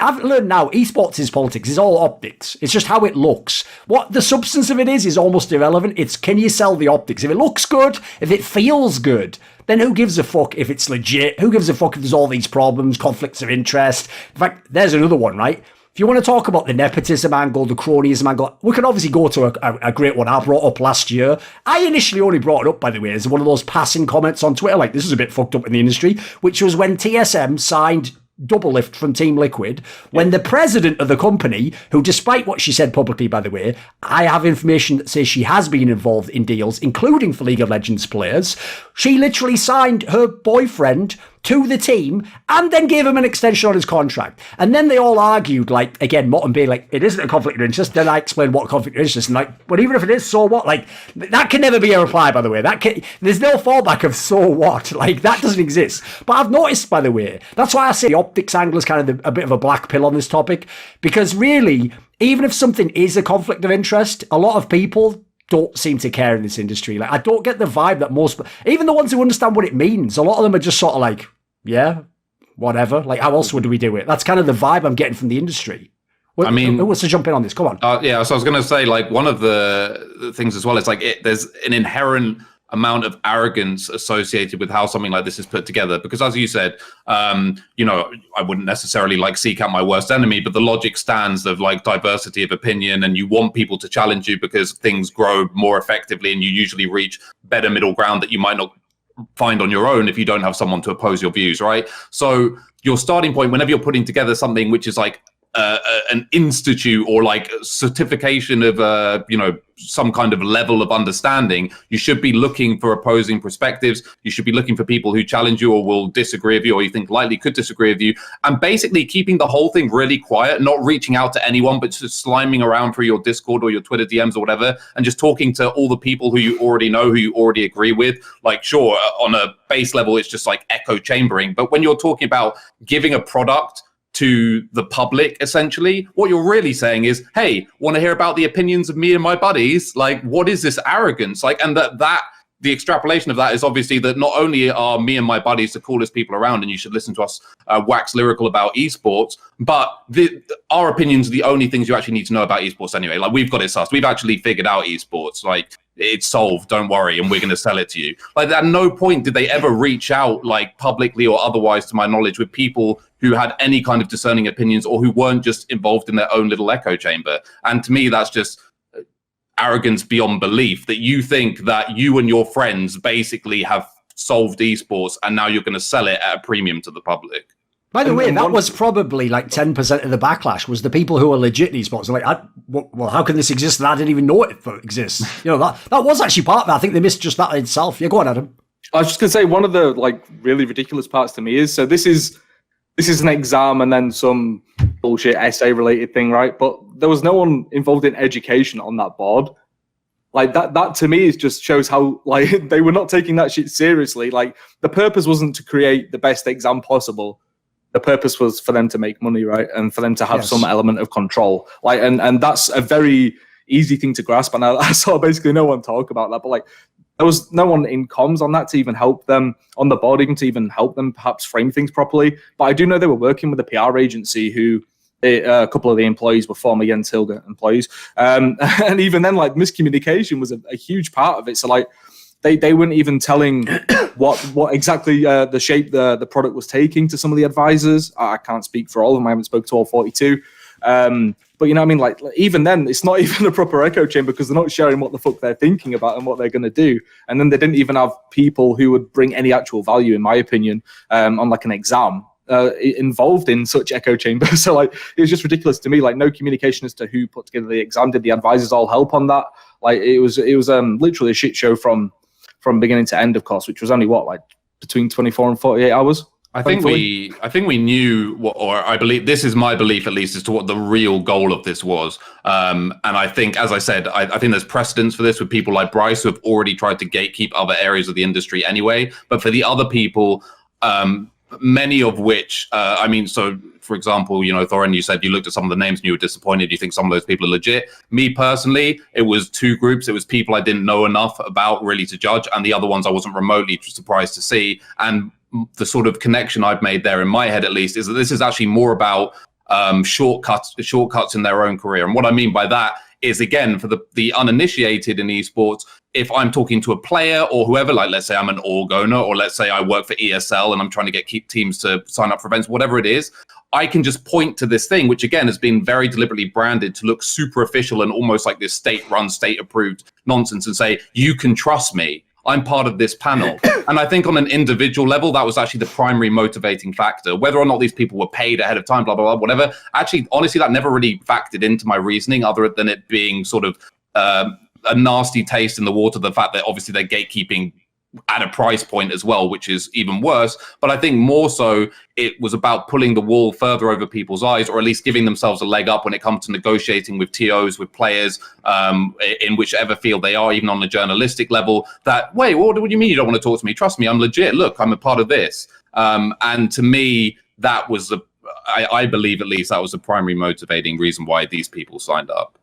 I've learned now, esports is politics. It's all optics. It's just how it looks. What the substance of it is almost irrelevant. It's, can you sell the optics? If it looks good, if it feels good, then who gives a fuck if it's legit? Who gives a fuck if there's all these problems, conflicts of interest? In fact, there's another one, right? If you want to talk about the nepotism angle, the cronyism angle, we can obviously go to a great one I brought up last year. I initially only brought it up, by the way, as one of those passing comments on Twitter, like, this is a bit fucked up in the industry, which was when TSM signed Doublelift from Team Liquid, when the president of the company, who, despite what she said publicly, by the way, I have information that says she has been involved in deals, including for League of Legends players, she literally signed her boyfriend to the team and then gave him an extension on his contract. And then they all argued, like, again, Mott and Bay, like, it isn't a conflict of interest. Then I explained what conflict of interest is, and like, but even if it is, so what? Like, that can never be a reply, by the way. There's no fallback of so what. Like, that doesn't exist. But I've noticed, by the way, that's why I say the optics angle is kind of a bit of a black pill on this topic, because really, even if something is a conflict of interest, a lot of people don't seem to care in this industry. Like, I don't get the vibe that most, even the ones who understand what it means, a lot of them are just sort of like, yeah, whatever. Like, how else would we do it? That's kind of the vibe I'm getting from the industry. I mean, who wants to jump in on this? Come on. Yeah, so I was going to say, like, one of the things as well is, like, there's an inherent amount of arrogance associated with how something like this is put together. Because as you said, you know, I wouldn't necessarily, like, seek out my worst enemy, but the logic stands of, like, diversity of opinion, and you want people to challenge you because things grow more effectively and you usually reach better middle ground that you might not find on your own if you don't have someone to oppose your views, right? So your starting point, whenever you're putting together something which is like an institute or like certification of you know, some kind of level of understanding, you should be looking for opposing perspectives. You should be looking for people who challenge you or will disagree with you, or you think likely could disagree with you, and basically keeping the whole thing really quiet, not reaching out to anyone, but just sliming around through your Discord or your Twitter DMs or whatever, and just talking to all the people who you already know, who you already agree with. Like, sure, on a base level, it's just like echo chambering, but when you're talking about giving a product to the public, essentially, what you're really saying is, hey, want to hear about the opinions of me and my buddies? Like, what is this arrogance? Like, and that the extrapolation of that is obviously that not only are me and my buddies the coolest people around, and you should listen to us wax lyrical about esports, but our opinions are the only things you actually need to know about esports anyway. Like, we've got it sussed. We've actually figured out esports. Like, it's solved, don't worry, and we're going to sell it to you. Like, at no point did they ever reach out, like, publicly or otherwise, to my knowledge, with people who had any kind of discerning opinions or who weren't just involved in their own little echo chamber. And to me, that's just arrogance beyond belief, that you think that you and your friends basically have solved esports and now you're going to sell it at a premium to the public. By the way, that was probably like 10% of the backlash, was the people who are legit in esports. They're like, well, how can this exist? And I didn't even know it exists. You know, that was actually part of it. I think they missed just that in itself. Yeah, go on, Adam. I was just going to say, one of the, like, really ridiculous parts to me is, so this is an exam and then some bullshit essay related thing, right? But there was no one involved in education on that board. Like, that to me is just shows how, like, they were not taking that shit seriously. Like, the purpose wasn't to create the best exam possible. The purpose was for them to make money, right? And for them to have some element of control. Like, and that's a very easy thing to grasp. And I saw basically no one talk about that, but, like, there was no one in comms on that to even help them on the board, even to even help them perhaps frame things properly. But I do know they were working with a PR agency who, a couple of the employees were former Jens Hilger employees. And even then, like, miscommunication was a huge part of it. So, like, they weren't even telling what exactly the shape the product was taking to some of the advisors. I can't speak for all of them. I haven't spoken to all 42. But you know what I mean? Like, even then, it's not even a proper echo chamber because they're not sharing what the fuck they're thinking about and what they're going to do. And then they didn't even have people who would bring any actual value, in my opinion, on like an exam involved in such echo chambers. So, like, it was just ridiculous to me. Like, no communication as to who put together the exam. Did the advisors all help on that? Like, it was literally a shit show from beginning to end, of course, which was only like between 24 and 48 hours. I think we knew what, or I believe, this is my belief at least, as to what the real goal of this was. And I think, as I said, I think there's precedence for this with people like Bryce who have already tried to gatekeep other areas of the industry anyway. But for the other people, many of which, I mean, so for example, you know, Thorin, you said you looked at some of the names and you were disappointed. You think some of those people are legit. Me personally, it was two groups. It was people I didn't know enough about really to judge, and the other ones I wasn't remotely surprised to see. And the sort of connection I've made there in my head, at least, is that this is actually more about shortcuts in their own career. And what I mean by that is, again, for the uninitiated in esports, if I'm talking to a player or whoever, like let's say I'm an org owner, or let's say I work for ESL and I'm trying to get teams to sign up for events, whatever it is, I can just point to this thing, which again has been very deliberately branded to look super official and almost like this state-run, state-approved nonsense, and say, you can trust me. I'm part of this panel. And I think on an individual level, that was actually the primary motivating factor. Whether or not these people were paid ahead of time, blah, blah, blah, whatever. Actually, honestly, that never really factored into my reasoning, other than it being sort of a nasty taste in the water, the fact that obviously they're gatekeeping at a price point as well, which is even worse. But I think more so it was about pulling the wool further over people's eyes, or at least giving themselves a leg up when it comes to negotiating with TOs, with players, in whichever field they are, even on the journalistic level, that, wait, what do you mean you don't want to talk to me? Trust me, I'm legit. Look, I'm a part of this. And to me, that was, I believe at least, that was the primary motivating reason why these people signed up.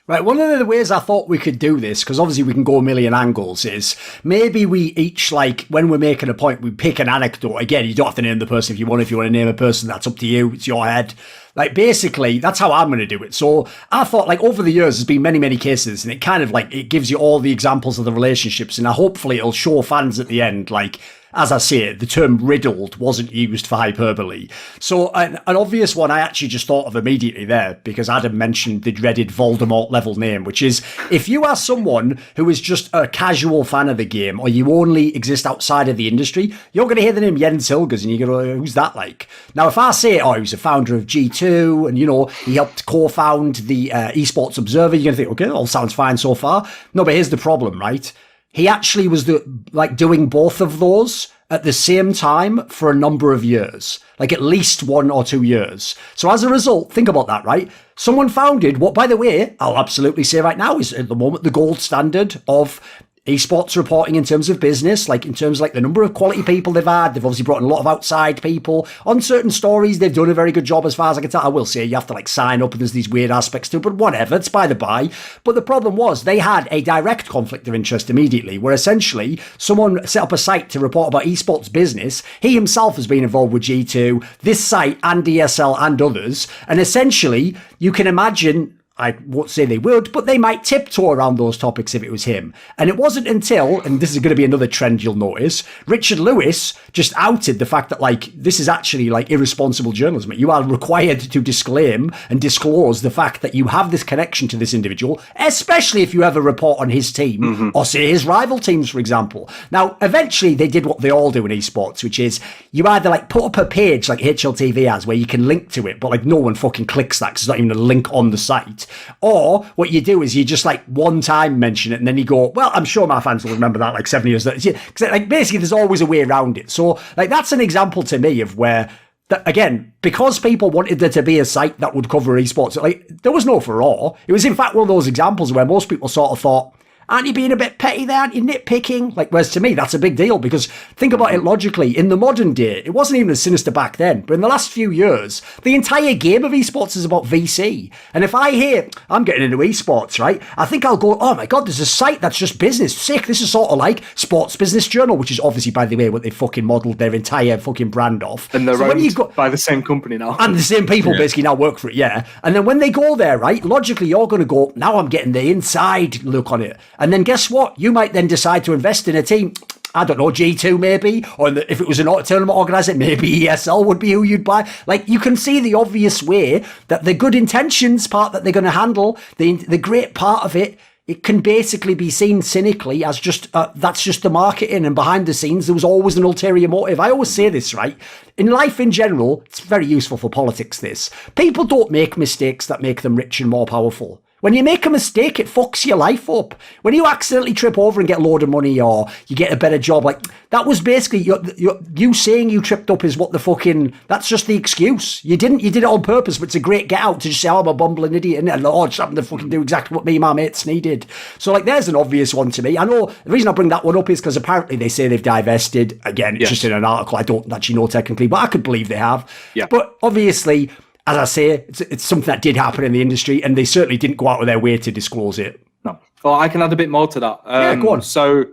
Right, one of the ways I thought we could do this, because obviously we can go a million angles, is maybe we each, like, when we're making a point, we pick an anecdote. Again, you don't have to name the person if you want. If you want to name a person, that's up to you. It's your head. Like, basically, that's how I'm going to do it. So I thought, like, over the years, there's been many, many cases, and it kind of, like, it gives you all the examples of the relationships, and hopefully it'll show fans at the end, like, as I say, the term riddled wasn't used for hyperbole. So an obvious one I actually just thought of immediately there, because Adam mentioned the dreaded Voldemort level name, which is, if you are someone who is just a casual fan of the game, or you only exist outside of the industry, you're going to hear the name Jens Hilgers and you're going to go, who's that like? Now, if I say, oh, he was a founder of G2 and, you know, he helped co-found the Esports Observer, you're going to think, okay, all sounds fine so far. No, but here's the problem, right? He actually was doing both of those at the same time for a number of years, like at least 1 or 2 years. So as a result, think about that, right? Someone founded what, by the way, I'll absolutely say right now is at the moment the gold standard of esports reporting in terms of business, like in terms of like the number of quality people they've had. They've obviously brought in a lot of outside people on certain stories. They've done a very good job as far as I can tell. I will say you have to like sign up and there's these weird aspects to it, but whatever, it's by the by. But the problem was they had a direct conflict of interest immediately, where essentially someone set up a site to report about esports business. He himself has been involved with G2, this site and ESL and others. And essentially you can imagine, I won't say they would, but they might tiptoe around those topics if it was him. And it wasn't until, and this is going to be another trend you'll notice, Richard Lewis just outed the fact that, like, this is actually, like, irresponsible journalism. You are required to disclaim and disclose the fact that you have this connection to this individual, especially if you ever report on his team or, say, his rival teams, for example. Now, eventually, they did what they all do in esports, which is you either, like, put up a page like HLTV has where you can link to it, but, like, no one fucking clicks that because it's not even a link on the site. Or what you do is you just like one time mention it and then you go, well, I'm sure my fans will remember that like 7 years later. Because like basically there's always a way around it. So like that's an example to me of where, again, because people wanted there to be a site that would cover esports, like there was no furore. It was in fact one of those examples where most people sort of thought, aren't you being a bit petty there? Aren't you nitpicking? Like, whereas to me, that's a big deal because think about it logically. In the modern day, it wasn't even as sinister back then, but in the last few years, the entire game of esports is about VC. And if I hear, I'm getting into esports, right? I think I'll go, oh my God, there's a site that's just business. Sick. This is sort of like Sports Business Journal, which is obviously, by the way, what they fucking modelled their entire fucking brand off. And they're owned by the same company now. And the same people basically now work for it, yeah. And then when they go there, right, logically, you're going to go, now I'm getting the inside look on it. And then guess what? You might then decide to invest in a team. I don't know, G2 maybe, or if it was an tournament organizer, maybe ESL would be who you'd buy. Like, you can see the obvious way that the good intentions part that they're going to handle, the great part of it, it can basically be seen cynically as just, that's just the marketing, and behind the scenes, there was always an ulterior motive. I always say this, right? In life in general, it's very useful for politics, this. People don't make mistakes that make them rich and more powerful. When you make a mistake, it fucks your life up. When you accidentally trip over and get a load of money or you get a better job, like that was basically you saying you tripped up is what the fucking, that's just the excuse. You did it on purpose, but it's a great get out to just say, oh, I'm a bumbling idiot, and I just happened to fucking do exactly what me and my mates needed. So like, there's an obvious one to me. I know the reason I bring that one up is because apparently they say they've divested. Again, it's just in an article. I don't actually know technically, but I could believe they have. Yeah. But obviously, as I say, it's something that did happen in the industry, and they certainly didn't go out of their way to disclose it. No. Well, I can add a bit more to that. Yeah, go on. So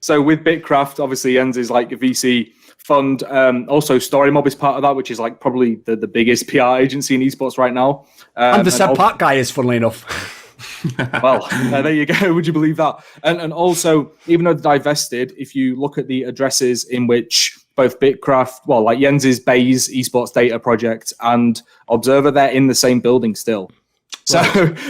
with Bitcraft, obviously, Jens is like a VC fund. Also, StoryMob is part of that, which is like probably the biggest PR agency in esports right now. And the Seb Park guy is, funnily enough. Well, there you go. Would you believe that? And also, even though they're divested, if you look at the addresses in which both Bitcraft, well, like Jens's Bayes esports data project and Observer, they're in the same building still. So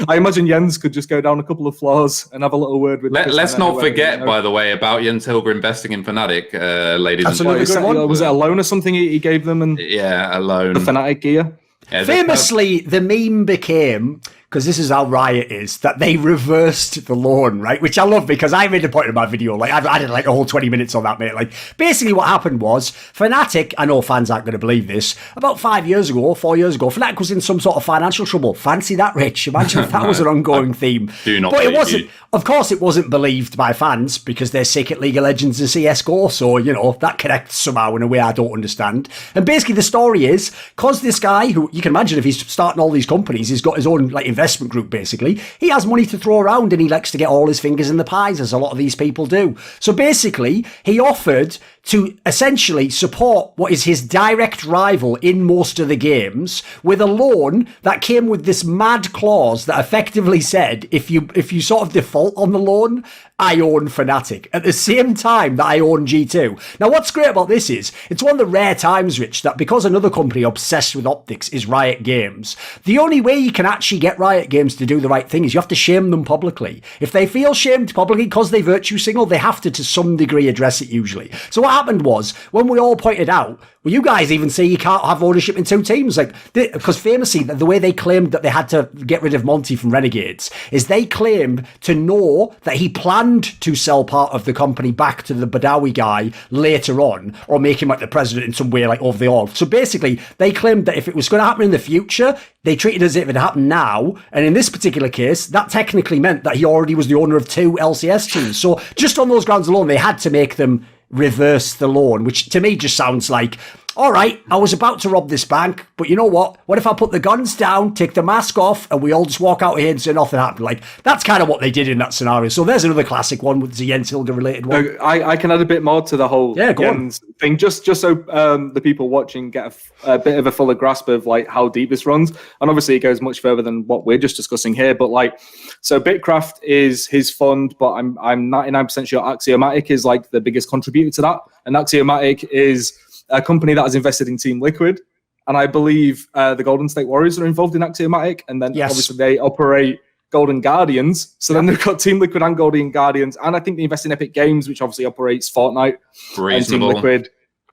I imagine Jens could just go down a couple of floors and have a little word with. Let's not forget, by the way, about Jens Hilger investing in Fnatic, ladies and gentlemen. Was it a loan or something he gave them? And yeah, a loan. The Fnatic gear. Yeah, famously, the meme became, because this is how Riot is, that they reversed the loan, right? Which I love, because I made a point in my video, like I did like a whole 20 minutes on that, mate. Like, basically what happened was, Fnatic, I know fans aren't going to believe this, about 4 years ago, Fnatic was in some sort of financial trouble. Fancy that, Rich. Imagine if that was an ongoing theme. Do not but it wasn't. you. Of course, it wasn't believed by fans, because they're sick at League of Legends and CSGO, so, you know, that connects somehow in a way I don't understand. And basically the story is, because this guy, who you can imagine if he's starting all these companies, he's got his own like investment group, basically, he has money to throw around and he likes to get all his fingers in the pies, as a lot of these people do. So basically, he offered to essentially support what is his direct rival in most of the games with a loan that came with this mad clause that effectively said, if you sort of default on the loan, I own Fnatic at the same time that I own G2. Now, what's great about this is, it's one of the rare times, Rich, that because another company obsessed with optics is Riot Games, the only way you can actually get Riot Games to do the right thing is you have to shame them publicly. If they feel shamed publicly because they virtue signal, they have to some degree address it usually. So what happened was, when we all pointed out, well, you guys even say you can't have ownership in two teams, like, because famously, the way they claimed that they had to get rid of Monty from Renegades is they claimed to know that he planned to sell part of the company back to the Badawi guy later on, or make him like the president in some way, like over the all. So basically, they claimed that if it was going to happen in the future, they treated it as if it happened now. And in this particular case, that technically meant that he already was the owner of 2 LCS teams. So just on those grounds alone, they had to make them reverse the loan, which to me just sounds like, all right, I was about to rob this bank, but you know what? What if I put the guns down, take the mask off, and we all just walk out here and say nothing happened? Like, that's kind of what they did in that scenario. So there's another classic one with the Jens Hilger related one. I can add a bit more to the whole Jens thing, just so the people watching get a bit of a fuller grasp of like how deep this runs. And obviously it goes much further than what we're just discussing here. But like, so Bitcraft is his fund, but I'm 99% sure Axiomatic is like the biggest contributor to that. And Axiomatic is a company that has invested in Team Liquid, and I believe the Golden State Warriors are involved in Axiomatic, and then obviously they operate Golden Guardians. So then they've got Team Liquid and Golden Guardians, and I think they invest in Epic Games, which obviously operates Fortnite. Reasonable.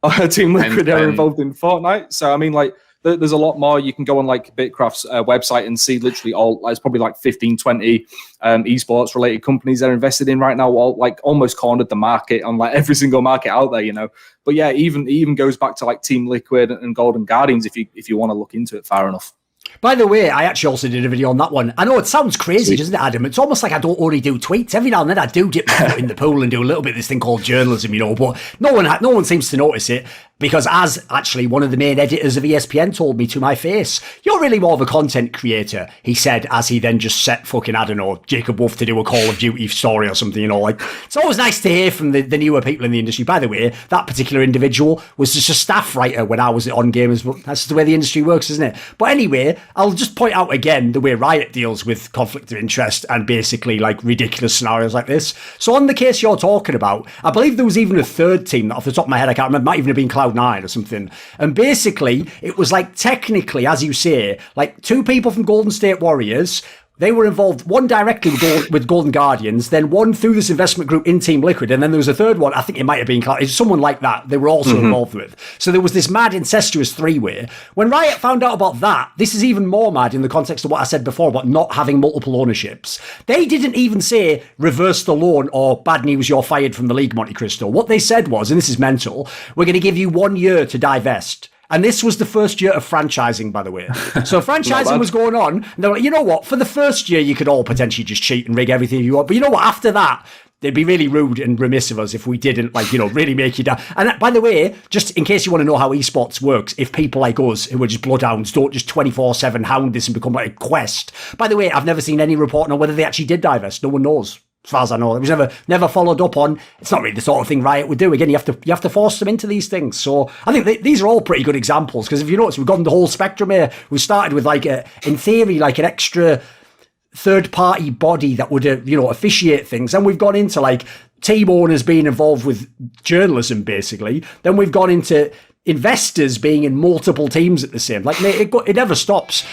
And Team Liquid are involved in Fortnite. So I mean, like, there's a lot more. You can go on like Bitcraft's website and see literally all, it's probably like 15, 20 esports related companies they're invested in right now, all like almost cornered the market on like every single market out there, you know. But yeah, even goes back to like Team Liquid and Golden Guardians if you want to look into it far enough. By the way, I actually also did a video on that one. I know it sounds crazy, doesn't it, Adam? It's almost like I don't only do tweets. Every now and then I do dip my foot in the pool and do a little bit of this thing called journalism, you know, but no one seems to notice it. Because as actually one of the main editors of ESPN told me to my face, you're really more of a content creator, he said, as he then just set fucking, I don't know, Jacob Wolf to do a Call of Duty story or something, you know, like, it's always nice to hear from the newer people in the industry. By the way, that particular individual was just a staff writer when I was on Gamers, but that's just the way the industry works, isn't it? But anyway, I'll just point out again the way Riot deals with conflict of interest and basically like ridiculous scenarios like this. So on the case you're talking about, I believe there was even a third team that off the top of my head, I can't remember, might even have been Cloud9 or something. And basically, it was like technically, as you say, like 2 people from Golden State Warriors. They were involved, one directly with Golden Guardians, then one through this investment group in Team Liquid, and then there was a third one, I think it might have been someone like that, they were also involved with. So there was this mad incestuous 3-way. When Riot found out about that, this is even more mad in the context of what I said before about not having multiple ownerships. They didn't even say, reverse the loan or bad news, you're fired from the league, Monte Cristo. What they said was, and this is mental, we're going to give you 1 year to divest. And this was the first year of franchising, by the way. So franchising was going on. And they were like, you know what? For the first year, you could all potentially just cheat and rig everything you want. But you know what? After that, it'd be really rude and remiss of us if we didn't, like, you know, really make you down. And by the way, just in case you want to know how esports works, if people like us who are just bloodhounds don't just 24/7 hound this and become like a quest. By the way, I've never seen any reporting on whether they actually did divest. No one knows. as far as I know. It was never followed up on. It's not really the sort of thing Riot would do. Again, you have to force them into these things. So I think these are all pretty good examples, because if you notice, we've gone the whole spectrum here. We started with in theory, like an extra third-party body that would officiate things. Then we've gone into like team owners being involved with journalism, basically. Then we've gone into investors being in multiple teams at the same. Like it never stops.